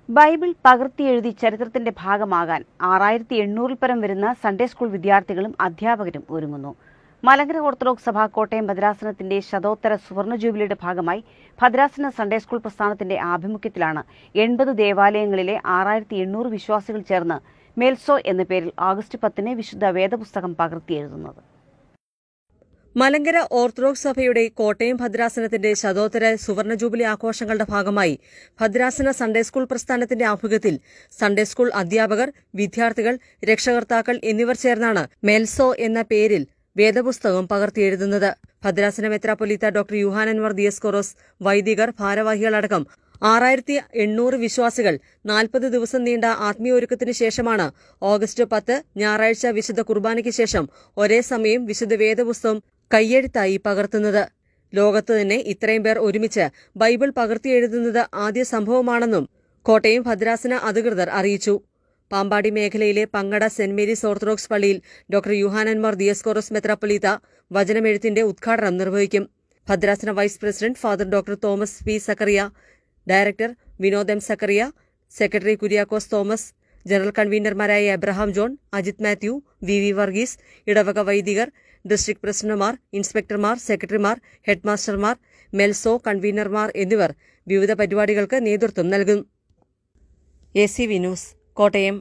Bible പകർത്തിയെഴുതി ചരിത്രത്തിന്റെ ഭാഗമാകാൻ 6800-ൽ പരം വരുന്ന സൺഡേ സ്കൂൾ വിദ്യാർത്ഥികളും അധ്യാപകരും ഒരുങ്ങുന്നു. മലങ്കര ഓർത്തഡോക്സ് സഭ കോട്ടയം ഭദ്രാസനത്തിന്റെ ശതോത്തര സുവർണ ജൂബിലിയുടെ ഭാഗമായി ഭദ്രാസന സൺഡേ സ്കൂൾ പ്രസ്ഥാനത്തിന്റെ ആഭിമുഖ്യത്തിലാണ് 80 ദേവാലയങ്ങളിലെ 6800 വിശ്വാസികൾ ചേർന്ന് മേൽസോ എന്ന പേരിൽ ആഗസ്റ്റ് 10-ന് വിശുദ്ധ വേദപുസ്തകം പകർത്തിയെഴുതുന്നത്. മലങ്കര ഓർത്തഡോക്സ് സഭയുടെ കോട്ടയം ഭദ്രാസനത്തിന്റെ ശതോത്തര സുവർണ ജൂബിലി ആഘോഷങ്ങളുടെ ഭാഗമായി ഭദ്രാസന സൺഡേ സ്കൂൾ പ്രസ്ഥാനത്തിന്റെ ആഭിമുഖ്യത്തിൽ സൺഡേ സ്കൂൾ അധ്യാപകർ, വിദ്യാർത്ഥികൾ, രക്ഷകർത്താക്കൾ എന്നിവർ ചേർന്നാണ് മേൽസോ എന്ന പേരിൽ വേദപുസ്തകം പകർത്തിയെഴുതുന്നത്. ഭദ്രാസന മെത്രാപ്പൊലീത്ത ഡോക്ടർ യൂഹാനൻ മാർ ദിയസ്കോറോസ്, വൈദികർ, ഭാരവാഹികളടക്കം 6800 വിശ്വാസികൾ 40 ദിവസം നീണ്ട ആത്മീയൊരുക്കത്തിന് ശേഷമാണ് ഓഗസ്റ്റ് 10 ഞായറാഴ്ച വിശുദ്ധ കുർബാനയ്ക്ക് ശേഷം ഒരേ സമയം വിശുദ്ധ വേദപുസ്തകം കയ്യെഴുത്തായി പകർത്തുന്നത്. ലോകത്ത് തന്നെ ഇത്രയും പേർ ഒരുമിച്ച് ബൈബിൾ പകർത്തിയെഴുതുന്നത് ആദ്യ സംഭവമാണെന്നും കോട്ടയം ഭദ്രാസന അധികൃതർ അറിയിച്ചു. പാമ്പാടി മേഖലയിലെ പങ്കട സെന്റ് മേരീസ് ഓർത്തഡോക്സ് പള്ളിയിൽ ഡോക്ടർ യൂഹാനൻ മാർ ദിയസ്കോറോസ് മെത്രാപ്പൊലീത്ത വചനമെഴുത്തിന്റെ ഉദ്ഘാടനം നിർവഹിക്കും. ഭദ്രാസന vice president father doctor Thomas P Zacharia, director Vinod M Zacharia, secretary Kuriakose Thomas, general കൺവീനർമാരായ Abraham John, Ajith Mathew, V Varghese, ഇടവക വൈദികർ, ഡിസ്ട്രിക്ട് പ്രസിഡന്റുമാർ, ഇൻസ്പെക്ടർമാർ, സെക്രട്ടറിമാർ, ഹെഡ്മാസ്റ്റർമാർ, മെൽസോ കൺവീനർമാർ എന്നിവർ വിവിധ പരിപാടികൾക്ക് നേതൃത്വം നൽകും. AC news, Kottayam.